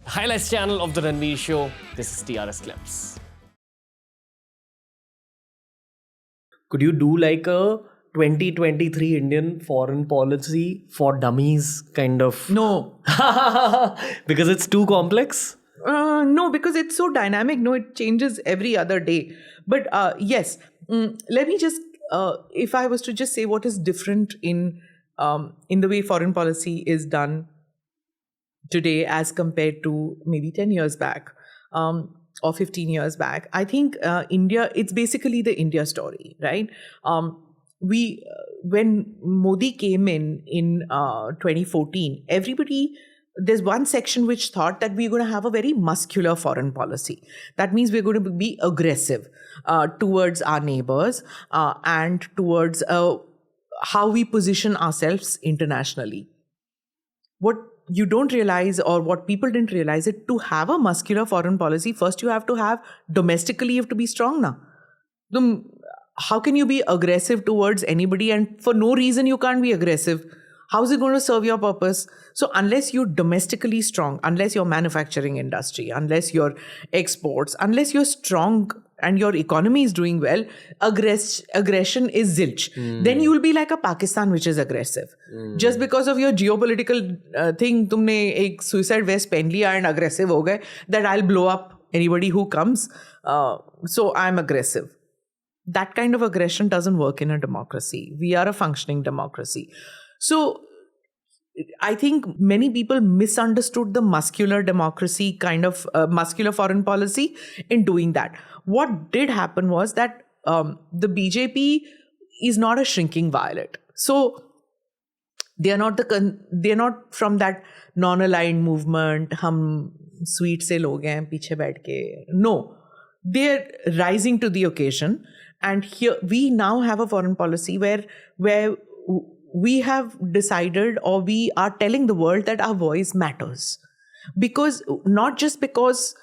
Highlights channel of the Ranveer Show. This is TRS Clips. Could you do like a 2023 Indian foreign policy for dummies kind of? No. Because it's too complex? No, because it's so dynamic. No, it changes every other day. But yes, let me just, if I was to just say what is different in the way foreign policy is done today as compared to maybe 10 years back or 15 years back, I think India, it's basically the India story, right? When Modi came in 2014, there's one section which thought that we're going to have a very muscular foreign policy. That means we're going to be aggressive towards our neighbors and towards how we position ourselves internationally. What you don't realize, or what people didn't realize, it to have a muscular foreign policy, first you have to have domestically, you have to be strong now. How can you be aggressive towards anybody, and for no reason you can't be aggressive? How is it going to serve your purpose? So unless you're domestically strong, unless your manufacturing industry, unless your exports, unless you're strong and your economy is doing well, aggression is zilch. Then you will be like a Pakistan which is aggressive. Just because of your geopolitical thing, तुमने एक suicide vest पहन लिया and aggressive हो गए, that I'll blow up anybody who comes. So I'm aggressive. That kind of aggression doesn't work in a democracy. We are a functioning democracy. So I think many people misunderstood the muscular democracy kind of muscular foreign policy in doing that. What did happen was that the BJP is not a shrinking violet. So they are not from that non-aligned movement. Hum sweet se log hain piche baith ke. No, they're rising to the occasion. And here we now have a foreign policy where we have decided, or we are telling the world that our voice matters. Because not just because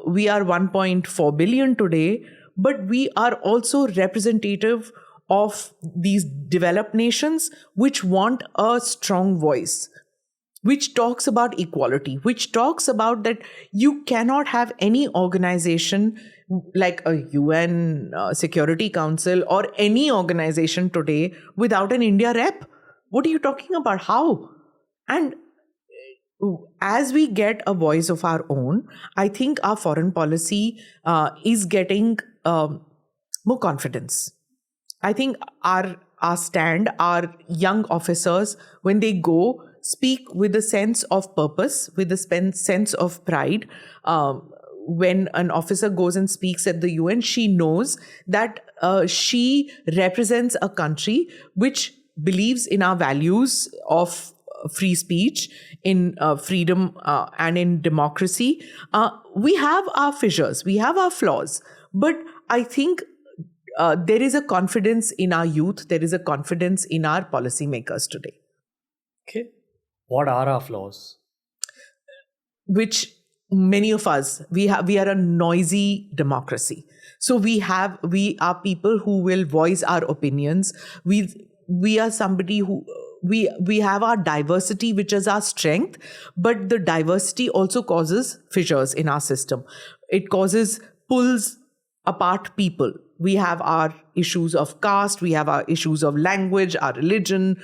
we are 1.4 billion today, but we are also representative of these developed nations which want a strong voice, which talks about equality, which talks about that you cannot have any organization like a UN Security Council or any organization today without an India rep. What are you talking about? How? And as we get a voice of our own, I think our foreign policy is getting more confidence. I think our stand, our young officers, when they go, speak with a sense of purpose, with a sense of pride. When an officer goes and speaks at the UN, she knows that she represents a country which believes in our values of free speech, in freedom and in democracy. We have our fissures, we have our flaws, but I think there is a confidence in our youth, there is a confidence in our policymakers today. Okay. What are our flaws? Which many of us, we are a noisy democracy. So we are people who will voice our opinions. We are somebody who we have our diversity, which is our strength, but the diversity also causes fissures in our system. It pulls apart people. We have our issues of caste, we have our issues of language, our religion,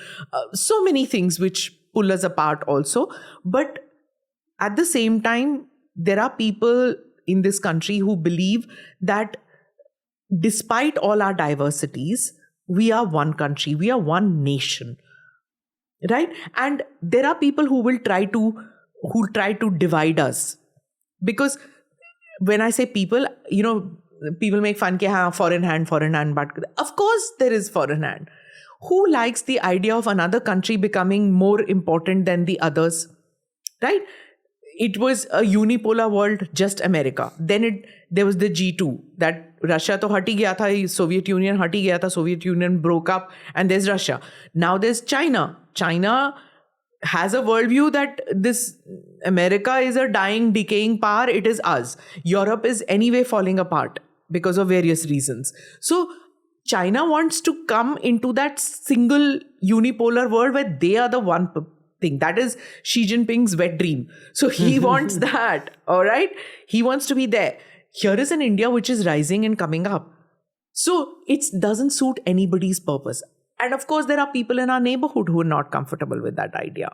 so many things which pull us apart also. But at the same time, there are people in this country who believe that despite all our diversities, we are one country, we are one nation, right? And there are people who try to divide us. Because when I say people, people make fun that foreign hand, but of course there is foreign hand. Who likes the idea of another country becoming more important than the others, right? It was a unipolar world, just America. Then there was the G2, that Russia to hati gaya tha, Soviet Union hati gaya tha, Soviet Union broke up, and there's Russia. Now there's China. China has a worldview that this America is a dying, decaying power, it is us. Europe is anyway falling apart because of various reasons. So China wants to come into that single unipolar world where they are the one thing. That is Xi Jinping's wet dream. So he wants that, all right? He wants to be there. Here is an India which is rising and coming up. So it doesn't suit anybody's purpose. And of course, there are people in our neighborhood who are not comfortable with that idea.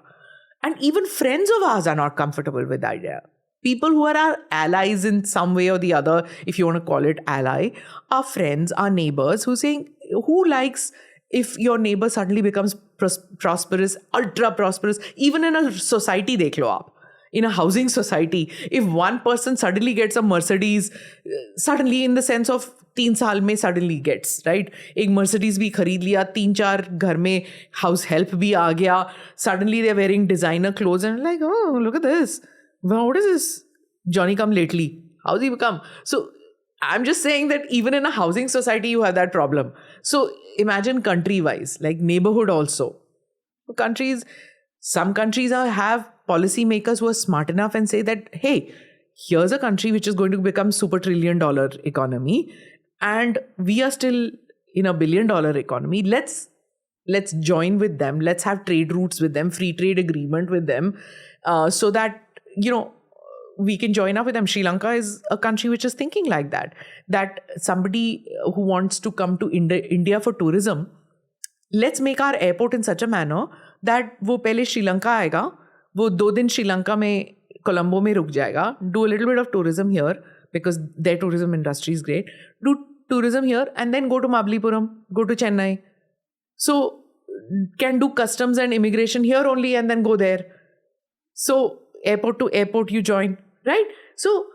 And even friends of ours are not comfortable with the idea. People who are our allies in some way or the other, if you want to call it ally, our friends, our neighbors who saying, who likes if your neighbor suddenly becomes prosperous, ultra prosperous, even in a society, dekh lo aap. In a housing society, if one person suddenly gets a Mercedes, suddenly in the sense of 3 साल में suddenly gets, right? एक Mercedes भी खरीद लिया, 3-4 घर में house help भी आ गया, suddenly they're wearing designer clothes and like, oh, look at this. Well, what is this? Johnny come lately. How's he become? So I'm just saying that even in a housing society, you have that problem. So imagine country-wise, like neighborhood also. Some countries have policymakers who are smart enough and say that, hey, here's a country which is going to become super $1 trillion economy and we are still in $1 billion economy. Let's join with them. Let's have trade routes with them, free trade agreement with them, so that, we can join up with them. Sri Lanka is a country which is thinking like that somebody who wants to come to India for tourism, let's make our airport in such a manner that वो पहले श्रीलंका आएगा, वो 2 दिन श्रीलंका में Colombo में रुक जाएगा, do a little bit of tourism here because their tourism industry is great, do tourism here and then go to Mabalipuram, go to Chennai. So can do customs and immigration here only and then go there. So airport to airport you join, right? So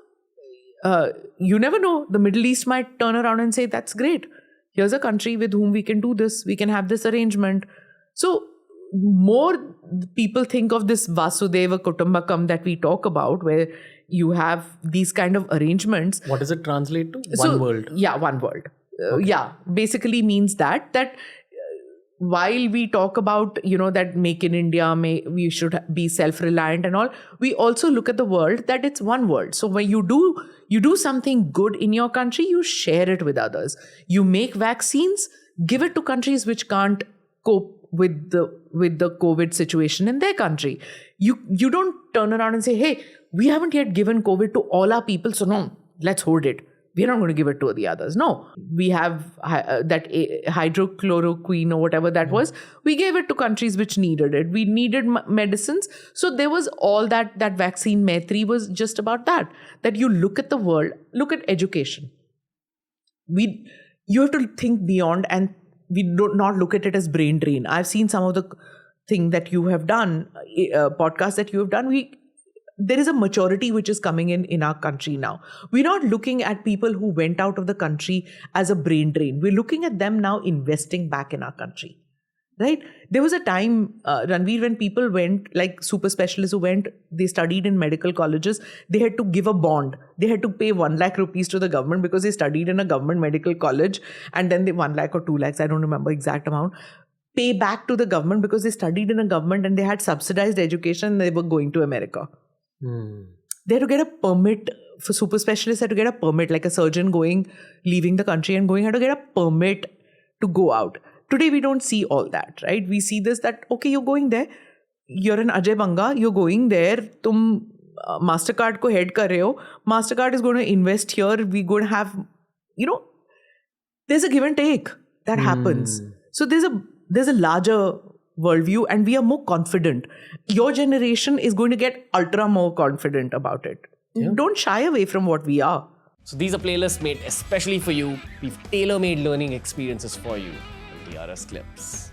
you never know. The Middle East might turn around and say, that's great. Here's a country with whom we can do this. We can have this arrangement. So more people think of this Vasudhaiva Kutumbakam that we talk about, where you have these kind of arrangements. What does it translate to? One world. Yeah, one world. Yeah, basically means that while we talk about, that make in India, we should be self-reliant and all, we also look at the world that it's one world. So when you do something good in your country, you share it with others. You make vaccines, give it to countries which can't cope with the COVID situation in their country. You don't turn around and say, hey, we haven't yet given COVID to all our people, so no, let's hold it. We're not going to give it to the others. No, we have that hydrochloroquine or whatever that was. We gave it to countries which needed it. We needed medicines. So there was all that vaccine Maitri was just about that you look at the world, look at education. You have to think beyond and we do not look at it as brain drain. I've seen some of the thing that you have done, podcasts that you have done. There is a maturity which is coming in our country now. We're not looking at people who went out of the country as a brain drain. We're looking at them now investing back in our country, right? There was a time, Ranveer, when people went, like super specialists who went, they studied in medical colleges, they had to give a bond. They had to pay 1 lakh rupees to the government because they studied in a government medical college, and then they 1 lakh or 2 lakhs, I don't remember exact amount, pay back to the government because they studied in a government and they had subsidized education and they were going to America. They had to get a permit. For super specialists, had to get a permit, like a surgeon leaving the country and had to get a permit to go out. Today, we don't see all that, right? We see this, that, okay, you're going there. You're in Ajay Banga. You're going there. Tum MasterCard ko head kar rahe ho. MasterCard is going to invest here. We're going to have, there's a give and take that happens. So there's a larger worldview and we are more confident. Your generation is going to get ultra more confident about it. Yeah. Don't shy away from what we are. So these are playlists made especially for you. We've tailor-made learning experiences for you. DRS Clips.